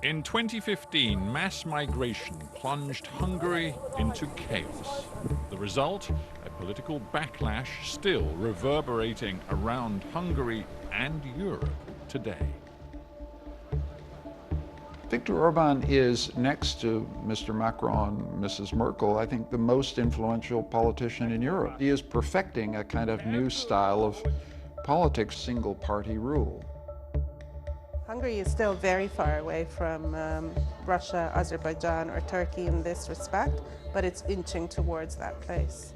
In 2015, mass migration plunged Hungary into chaos. The result? A political backlash still reverberating around Hungary and Europe today. Viktor Orban is, next to Mr. Macron, Mrs. Merkel, I think the most influential politician in Europe. He is perfecting a kind of new style of politics, single-party rule. Hungary is still very far away from Russia, Azerbaijan or Turkey in this respect, but it's inching towards that place.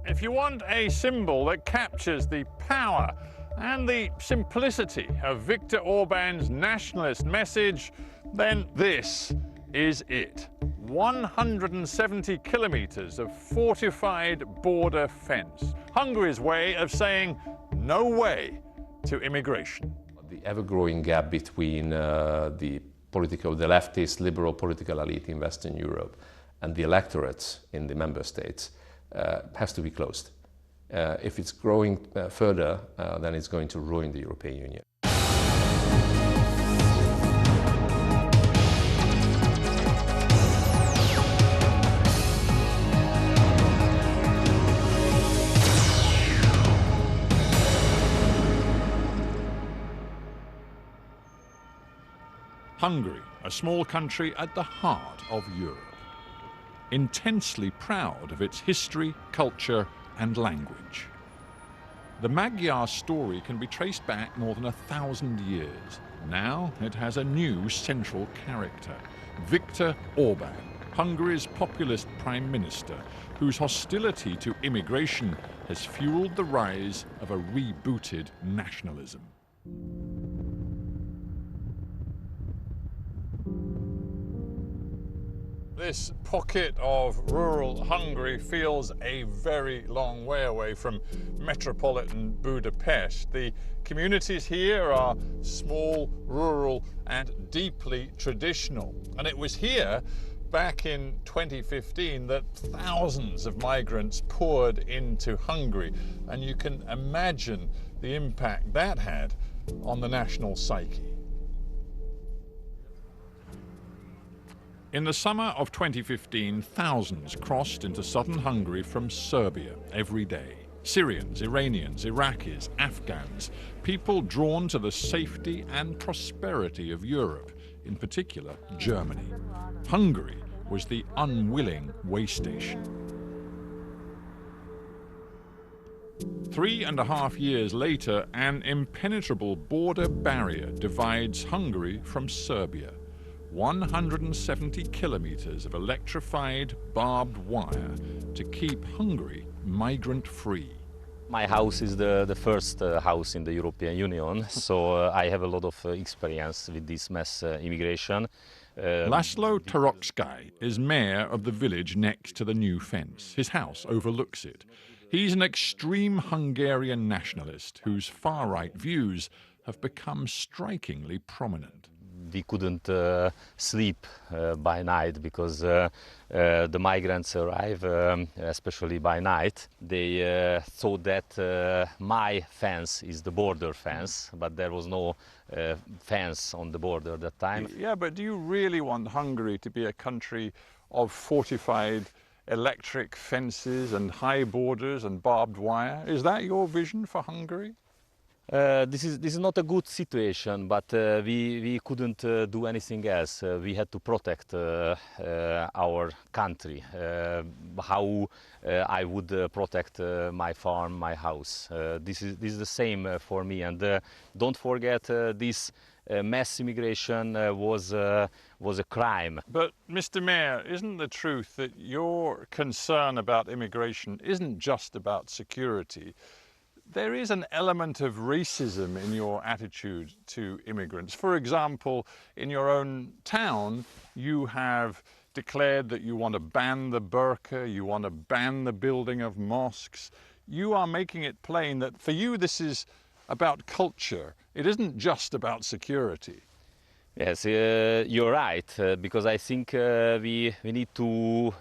If you want a symbol that captures the power and the simplicity of Viktor Orban's nationalist message, then this is it. 170 kilometers of fortified border fence. Hungary's way of saying no way to immigration. The ever-growing gap between the leftist, liberal political elite in Western Europe and the electorates in the member states has to be closed. If it's growing further, then it's going to ruin the European Union. Hungary, a small country at the heart of Europe, intensely proud of its history, culture and language. The Magyar story can be traced back more than 1,000 years. Now it has a new central character, Viktor Orban, Hungary's populist prime minister, whose hostility to immigration has fueled the rise of a rebooted nationalism. This pocket of rural Hungary feels a very long way away from metropolitan Budapest. The communities here are small, rural and deeply traditional. And it was here, back in 2015, that thousands of migrants poured into Hungary. And you can imagine the impact that had on the national psyche. In the summer of 2015, thousands crossed into southern Hungary from Serbia every day. Syrians, Iranians, Iraqis, Afghans, people drawn to the safety and prosperity of Europe, in particular Germany. Hungary was the unwilling way station. 3.5 years later, an impenetrable border barrier divides Hungary from Serbia. 170 kilometers of electrified barbed wire to keep Hungary migrant-free. My house is the first house in the European Union, so I have a lot of experience with this mass immigration. LASZLO TOROCZKAI is mayor of the village next to the new fence. His house overlooks it. He's an extreme Hungarian nationalist whose far-right views have become strikingly prominent. We couldn't sleep by night because the migrants arrive, especially by night. They thought that my fence is the border fence, but there was no fence on the border at that time. Yeah, but do you really want Hungary to be a country of fortified electric fences and high borders and barbed wire? Is that your vision for Hungary? This is not a good situation, but we couldn't do anything else. We had to protect our country. How I would protect my farm, my house. This is the same for me. And don't forget, this mass immigration was a crime. But Mr. Mayor, isn't the truth that your concern about immigration isn't just about security? There is an element of racism in your attitude to immigrants. For example, in your own town, you have declared that you want to ban the burqa, you want to ban the building of mosques. You are making it plain that for you this is about culture. It isn't just about security. Yes, you're right, because I think we need to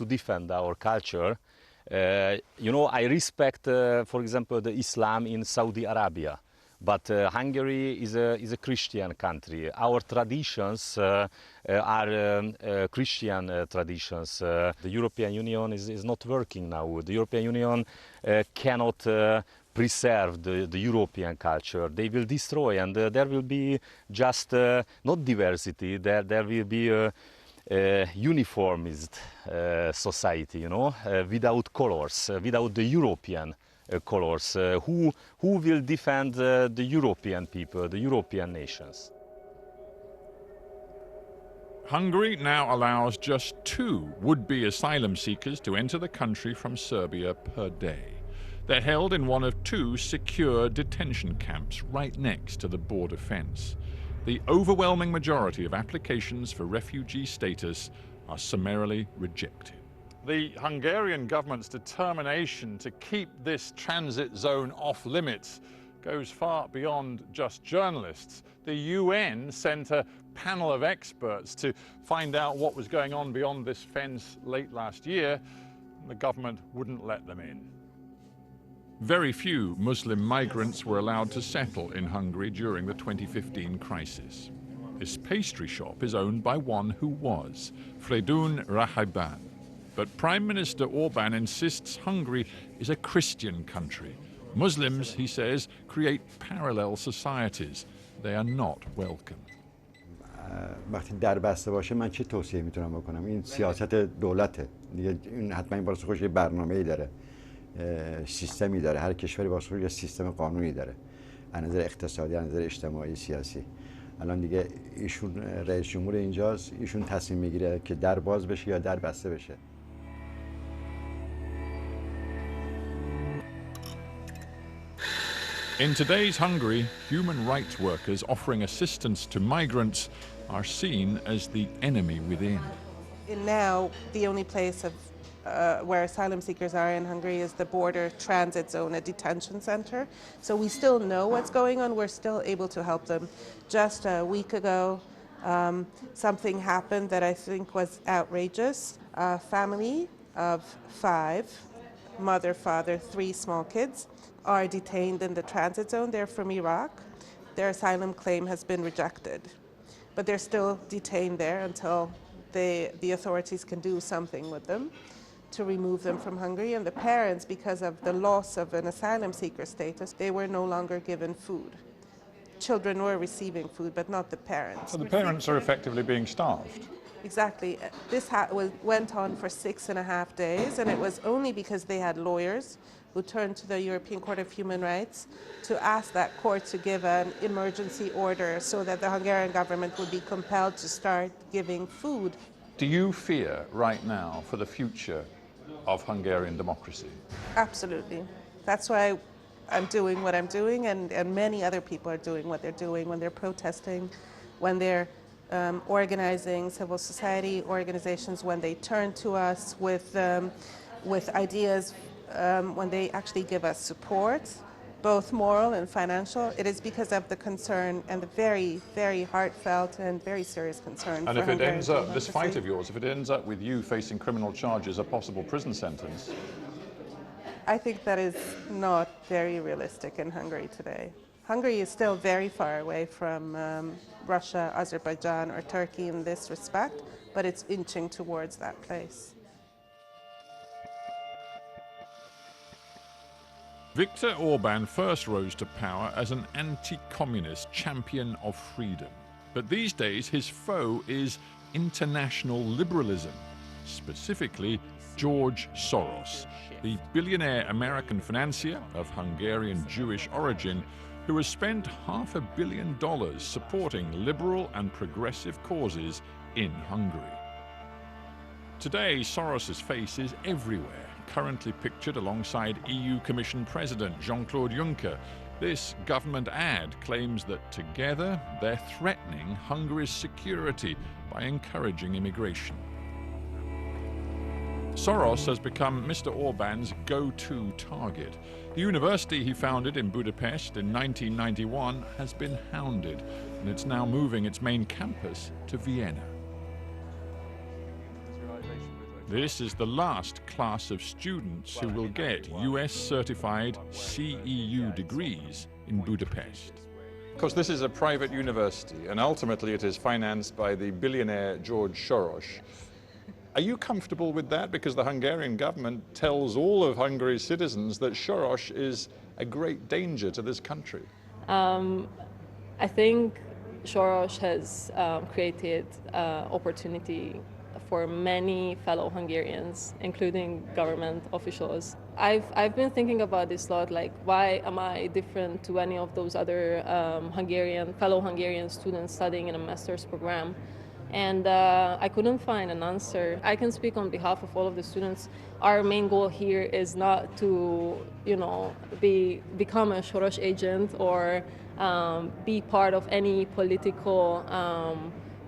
defend our culture. You know, I respect, for example, the Islam in Saudi Arabia, But Hungary is a Christian country. Our traditions are Christian traditions. The European Union is not working now. The European Union cannot preserve the European culture. They will destroy, and there will be just not diversity, there will be a uniformist society, you know, without colors, without the European colors. Who will defend the European people, the European nations? Hungary now allows just 2 would-be asylum seekers to enter the country from Serbia per day. They're held in one of 2 secure detention camps right next to the border fence. The overwhelming majority of applications for refugee status are summarily rejected. The Hungarian government's determination to keep this transit zone off limits goes far beyond just journalists. The UN sent a panel of experts to find out what was going on beyond this fence late last year. The government wouldn't let them in. Very few Muslim migrants were allowed to settle in Hungary during the 2015 crisis. This pastry shop is owned by one who was, Fredun Rahaiban. But Prime Minister Orban insists Hungary is a Christian country. Muslims, he says, create parallel societies. They are not welcome. وقتی در بسته باشه من چه توصیه میتونم بکنم؟ این سیاست دولته. این حتما این واسه خودش یه برنامه‌ای داره. سیستمی داره. هر کشوری واسه خودش یه سیستم قانونی داره. از نظر اقتصادی، از نظر اجتماعی، سیاسی. الان دیگه ایشون رئیس جمهور اینجاست. ایشون تصمیم میگیره که در باز بشه یا در بسته بشه. In today's Hungary, human rights workers offering assistance to migrants are seen as the enemy within. And now, the only place where asylum seekers are in Hungary is the border transit zone, a detention center. So we still know what's going on. We're still able to help them. Just a week ago, something happened that I think was outrageous. A family of 5, mother, father, 3 small kids, are detained in the transit zone. They're from Iraq. Their asylum claim has been rejected. But they're still detained there until the authorities can do something with them to remove them from Hungary. And the parents, because of the loss of an asylum seeker status, they were no longer given food. Children were receiving food, but not the parents. So the parents are effectively being starved. Exactly. This went on for 6.5 days, and it was only because they had lawyers who turned to the European Court of Human Rights to ask that court to give an emergency order so that the Hungarian government would be compelled to start giving food. Do you fear right now for the future of Hungarian democracy? Absolutely. That's why I'm doing what I'm doing, and many other people are doing what they're doing when they're protesting, when they're organizing civil society organizations, when they turn to us with ideas, when they actually give us support, both moral and financial. It is because of the concern and the very, very heartfelt and very serious concern. And if it ends up, this fight of yours, if it ends up with you facing criminal charges, a possible prison sentence? I think that is not very realistic in Hungary today. Hungary is still very far away from Russia, Azerbaijan, or Turkey in this respect, but it's inching towards that place. Viktor Orban first rose to power as an anti-communist champion of freedom. But these days his foe is international liberalism, specifically George Soros, the billionaire American financier of Hungarian Jewish origin who has spent $500 million supporting liberal and progressive causes in Hungary. Today, Soros's face is everywhere, currently pictured alongside EU Commission President Jean-Claude Juncker. This government ad claims that together they're threatening Hungary's security by encouraging immigration. Soros has become Mr. Orban's go-to target. The university he founded in Budapest in 1991 has been hounded, and it's now moving its main campus to Vienna. This is the last class of students who will get US-certified CEU degrees in Budapest. Of course, this is a private university, and ultimately it is financed by the billionaire George Soros. Are you comfortable with that? Because the Hungarian government tells all of Hungary's citizens that Soros is a great danger to this country. I think Soros has created opportunity for many fellow Hungarians, including government officials. I've been thinking about this a lot, like why am I different to any of those other fellow Hungarian students studying in a master's program? And I couldn't find an answer. I can speak on behalf of all of the students. Our main goal here is not to, become a Soros agent or be part of any political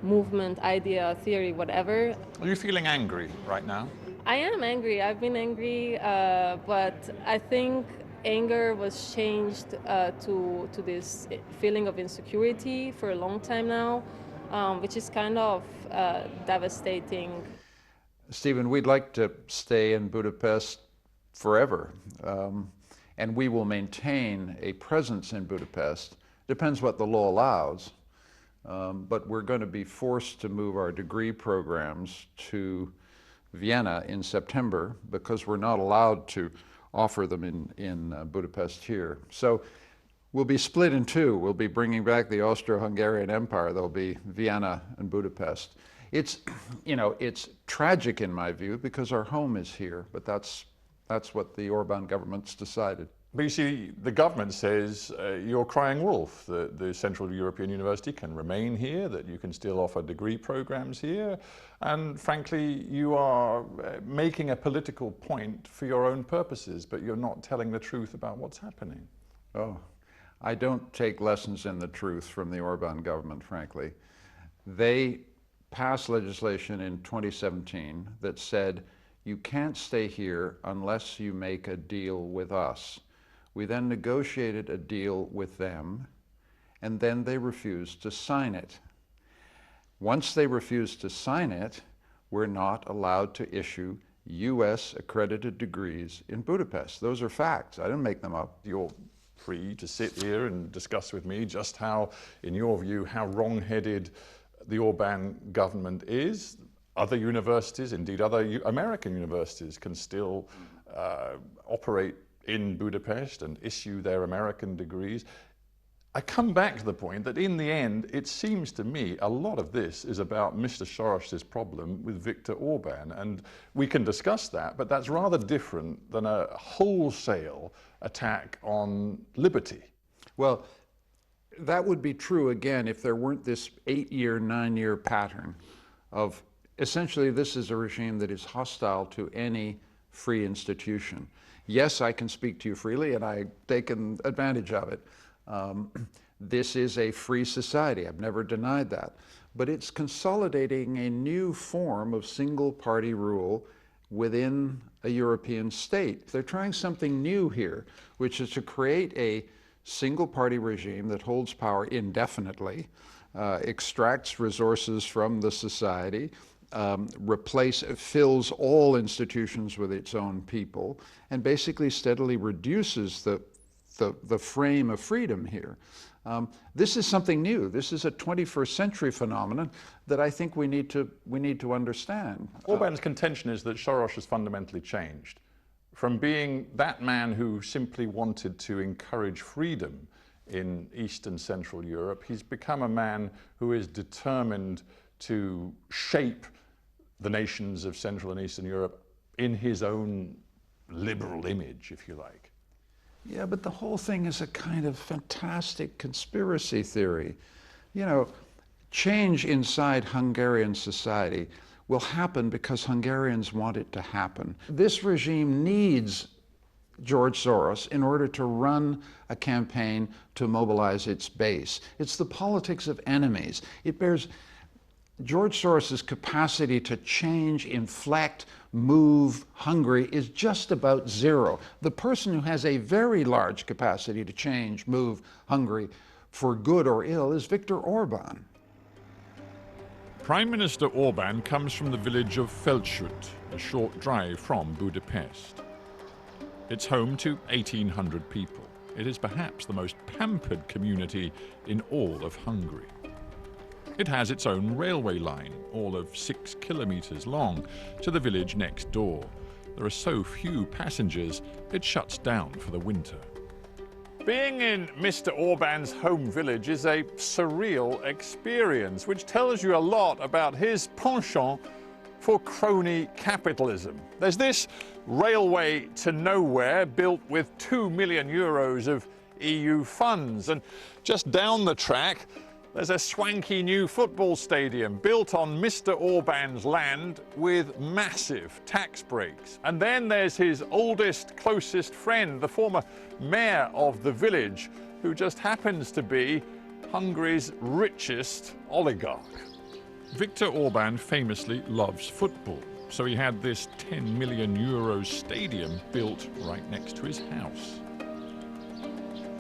movement, idea, theory, whatever. Are you feeling angry right now? I am angry. I've been angry, but I think anger was changed to this feeling of insecurity for a long time now, which is kind of devastating. Stephen, we'd like to stay in Budapest forever, and we will maintain a presence in Budapest. Depends what the law allows, but we're going to be forced to move our degree programs to Vienna in September because we're not allowed to offer them in Budapest here. So we'll be split in two. We'll be bringing back the Austro-Hungarian Empire. There'll be Vienna and Budapest. It's tragic in my view because our home is here, but that's what the Orban government's decided. But you see, the government says you're crying wolf, that the Central European University can remain here, that you can still offer degree programs here, and frankly, you are making a political point for your own purposes, but you're not telling the truth about what's happening. Oh, I don't take lessons in the truth from the Orban government, frankly. They passed legislation in 2017 that said, you can't stay here unless you make a deal with us. We then negotiated a deal with them, and then they refused to sign it. Once they refused to sign it, we're not allowed to issue US accredited degrees in Budapest. Those are facts. I didn't make them up. You're free to sit here and discuss with me just how, in your view, how wrong-headed the Orban government is. Other universities, indeed other American universities, can still operate in Budapest and issue their American degrees. I come back to the point that in the end, it seems to me a lot of this is about Mr. Soros' problem with Viktor Orban, and we can discuss that, but that's rather different than a wholesale attack on liberty. Well, that would be true again if there weren't this 8-year, 9-year pattern of essentially this is a regime that is hostile to any free institution. Yes, I can speak to you freely, and I've taken advantage of it. This is a free society. I've never denied that. But it's consolidating a new form of single-party rule within a European state. They're trying something new here, which is to create a single-party regime that holds power indefinitely, extracts resources from the society, fills all institutions with its own people, and basically steadily reduces the frame of freedom here. This is something new. This is a 21st century phenomenon that I think we need to understand. Orban's contention is that Soros has fundamentally changed. From being that man who simply wanted to encourage freedom in East and Central Europe, he's become a man who is determined to shape the nations of Central and Eastern Europe in his own liberal image, if you like. Yeah, but the whole thing is a kind of fantastic conspiracy theory. You know, change inside Hungarian society will happen because Hungarians want it to happen. This regime needs George Soros in order to run a campaign to mobilize its base. It's the politics of enemies. It bears George Soros' capacity to change, inflect, move Hungary is just about zero. The person who has a very large capacity to change, move Hungary for good or ill is Viktor Orban. Prime Minister Orban comes from the village of Feldsút, a short drive from Budapest. It's home to 1,800 people. it is perhaps the most pampered community in all of Hungary. It has its own railway line, all of 6 kilometers long, to the village next door. There are so few passengers, it shuts down for the winter. Being in Mr. Orban's home village is a surreal experience, which tells you a lot about his penchant for crony capitalism. There's this railway to nowhere built with €2 million of EU funds, and just down the track there's a swanky new football stadium built on Mr. Orban's land with massive tax breaks. And then there's his oldest, closest friend, the former mayor of the village, who just happens to be Hungary's richest oligarch. Viktor Orban famously loves football, so he had this €10 million stadium built right next to his house.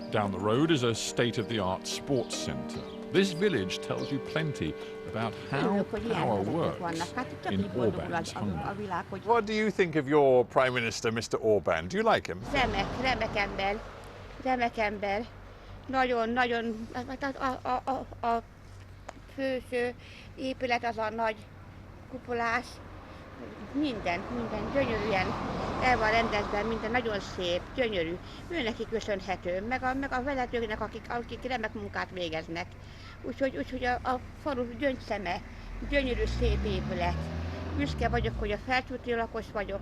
Down the road is a state-of-the-art sports centre. This village tells you plenty about how power works in Orban's Hungary. What do you think of your Prime Minister, Mr. Orban? Do you like him? Remek ember. Nagyon, a főső épület az a nagy kupolás. Minden gyönyörűen el van rendezve, minden nagyon szép, gyönyörű. Ő neki köszönhető, meg a vezetőknek, akik remek munkát végeznek. Úgyhogy a falu gyöngyszeme, gyönyörű szép épület. Büszke vagyok, hogy a felcsúti lakos vagyok.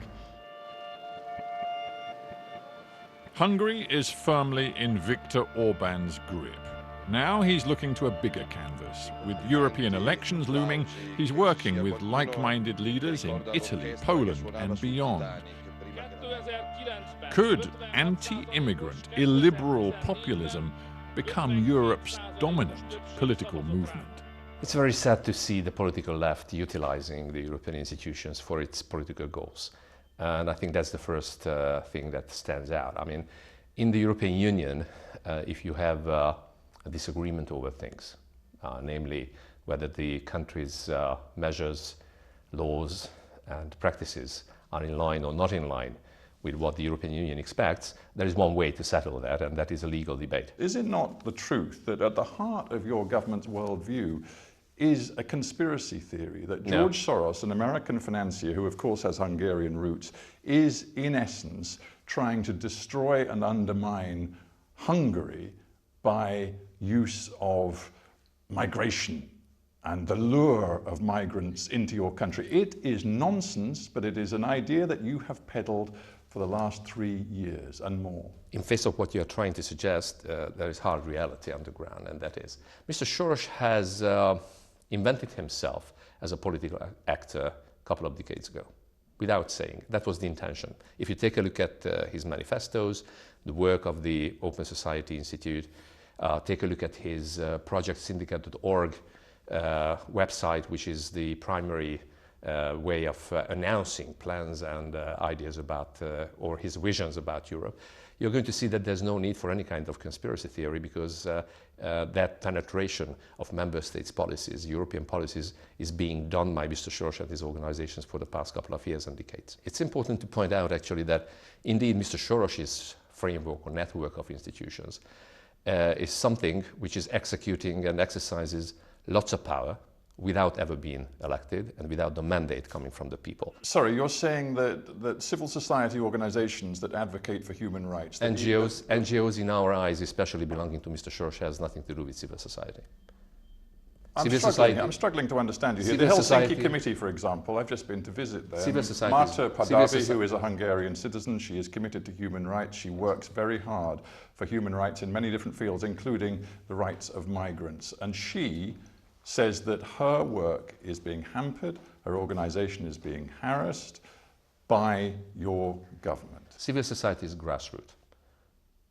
Hungary is firmly in Viktor Orban's grip. Now he's looking to a bigger canvas. With European elections looming, he's working with like-minded leaders in Italy, Poland and beyond. Could anti-immigrant, illiberal populism become Europe's dominant political movement? It's very sad to see the political left utilizing the European institutions for its political goals. And I think that's the first thing that stands out. I mean, in the European Union, if you have a disagreement over things, namely whether the country's measures, laws and practices are in line or not in line with what the European Union expects, there is one way to settle that, and that is a legal debate. Is it not the truth that at the heart of your government's worldview is a conspiracy theory that George Soros, an American financier who of course has Hungarian roots, is in essence trying to destroy and undermine Hungary by use of migration and the lure of migrants into your country? It is nonsense, but it is an idea that you have peddled for the last 3 years and more. In face of what you're trying to suggest, there is hard reality underground, and that is Mr. Soros has invented himself as a political actor a couple of decades ago, without saying. That was the intention. If you take a look at his manifestos, the work of the Open Society Institute, take a look at his projectsyndicate.org website, which is the primary way of announcing plans and ideas about, or his visions about Europe, you're going to see that there's no need for any kind of conspiracy theory, because that penetration of member states' policies, European policies, is being done by Mr. Soros and his organizations for the past couple of years and decades. It's important to point out actually that indeed Mr. Soros' framework or network of institutions is something which is executing and exercises lots of power without ever being elected and without the mandate coming from the people. Sorry, you're saying that civil society organizations that advocate for human rights... NGOs in our eyes, especially belonging to Mr. Soros, has nothing to do with civil society. I'm struggling to understand you here. The Helsinki Committee, for example, I've just been to visit there. Marta Pardavi, who is a Hungarian citizen, she is committed to human rights. She works very hard for human rights in many different fields, including the rights of migrants. And she says that her work is being hampered, her organization is being harassed by your government. Civil society is grassroots.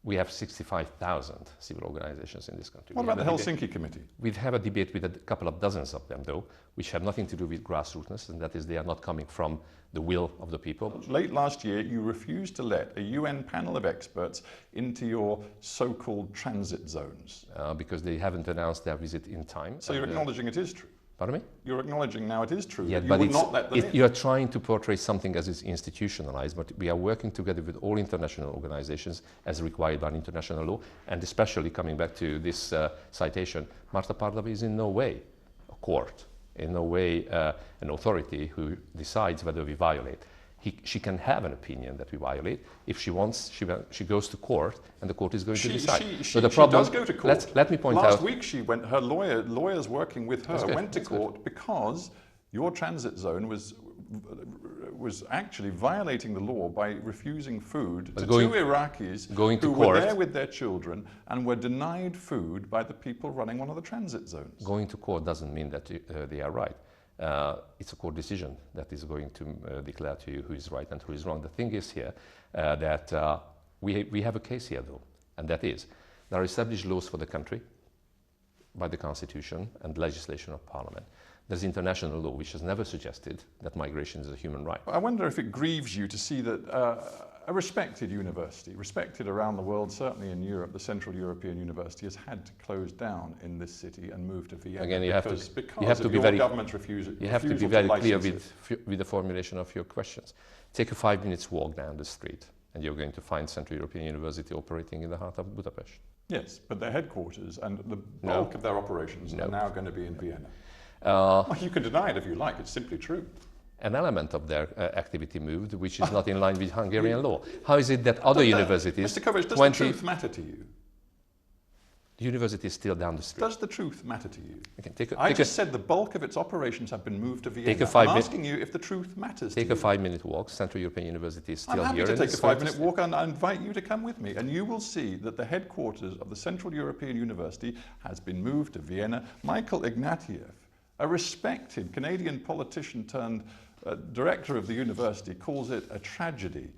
We have 65,000 civil organizations in this country. What about the Helsinki Committee? We have a debate with a couple of dozens of them, though, which have nothing to do with grassrootsness, and that is they are not coming from the will of the people. Late last year, you refused to let a UN panel of experts into your so-called transit zones. Because they haven't announced their visit in time. So you're acknowledging it is true? Pardon me? You're acknowledging now it is true. Yeah, that you but would not let them in. you are trying to portray something as is institutionalized, but we are working together with all international organizations as required by international law, and especially coming back to this citation, Marta Parlov is in no way a court, in no way an authority who decides whether we violate. She can have an opinion that we violate. If she wants, she goes to court, and the court is going to decide. She does go to court. Let me point out. Last week she went. Her lawyers working with her went to court because your transit zone was actually violating the law by refusing food to two Iraqis who were there with their children and were denied food by the people running one of the transit zones. Going to court doesn't mean that they are right. It's a court decision that is going to declare to you who is right and who is wrong. The thing is here that we have a case here though, and that is there are established laws for the country by the constitution and legislation of parliament. There's international law which has never suggested that migration is a human right. I wonder if it grieves you to see that a respected university, respected around the world, certainly in Europe, the Central European University has had to close down in this city and move to Vienna. Again, you have to be very clear with the formulation of your questions. Take a 5 minutes walk down the street and you're going to find Central European University operating in the heart of Budapest. Yes, but their headquarters and the bulk of their operations are now going to be in Vienna. You can deny it if you like, it's simply true. An element of their activity moved, which is not in line with Hungarian law. How is it that other universities... Mr. Kovacs, does the truth matter to you? The university is still down the street. Does the truth matter to you? Okay, I just said the bulk of its operations have been moved to Vienna. I'm asking you if the truth matters to you. Take a 5-minute walk. Central European University is still here. I'm happy to take a 5-minute walk, and I invite you to come with me. And you will see that the headquarters of the Central European University has been moved to Vienna. Michael Ignatieff, a respected Canadian politician turned director of the university, calls it a tragedy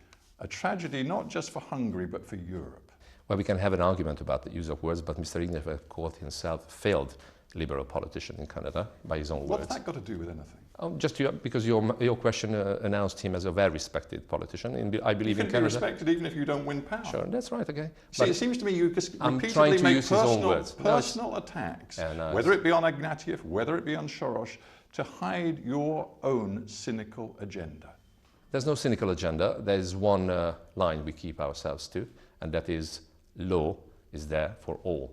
not just for Hungary but for Europe. Well, we can have an argument about the use of words, but Mr. Ignatieff called himself a failed liberal politician in Canada by his own words. What's that got to do with anything? Because your question announced him as a very respected politician. I believe in Canada. You can be respected even if you don't win power. Sure, that's right, okay. See, it seems to me you just repeatedly make personal attacks, whether it be on Ignatieff, whether it be on Soros, to hide your own cynical agenda. There's no cynical agenda. There's one line we keep ourselves to, and that is law is there for all.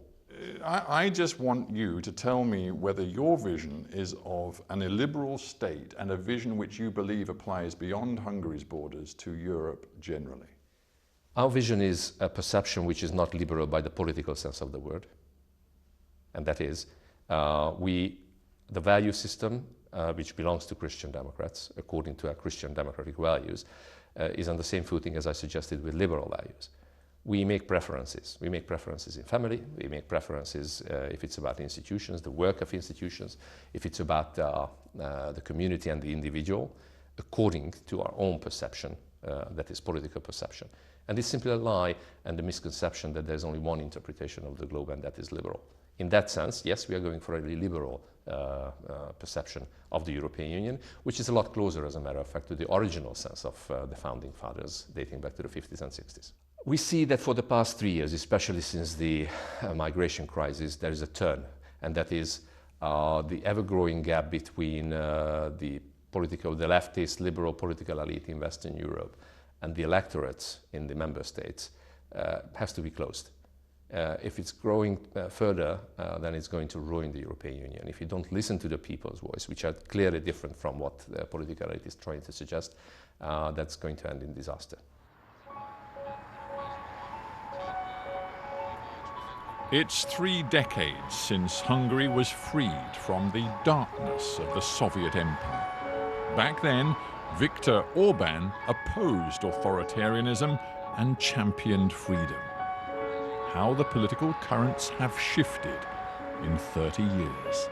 I just want you to tell me whether your vision is of an illiberal state and a vision which you believe applies beyond Hungary's borders to Europe generally. Our vision is a perception which is not liberal by the political sense of the word. And that is, the value system, which belongs to Christian Democrats, according to our Christian democratic values, is on the same footing as I suggested with liberal values. We make preferences. We make preferences in family. We make preferences if it's about institutions, the work of institutions, if it's about the community and the individual, according to our own perception, that is political perception. And it's simply a lie and the misconception that there's only one interpretation of the globe, and that is liberal. In that sense, yes, we are going for a liberal perception of the European Union, which is a lot closer, as a matter of fact, to the original sense of the founding fathers dating back to the 50s and 60s. We see that for the past 3 years, especially since the migration crisis, there is a turn, and that is the ever-growing gap between the leftist, liberal political elite in Western Europe and the electorates in the member states has to be closed. If it's growing further, then it's going to ruin the European Union. If you don't listen to the people's voice, which are clearly different from what the political elite is trying to suggest, that's going to end in disaster. It's 3 decades since Hungary was freed from the darkness of the Soviet Empire. Back then, Viktor Orban opposed authoritarianism and championed freedom. How the political currents have shifted in 30 years.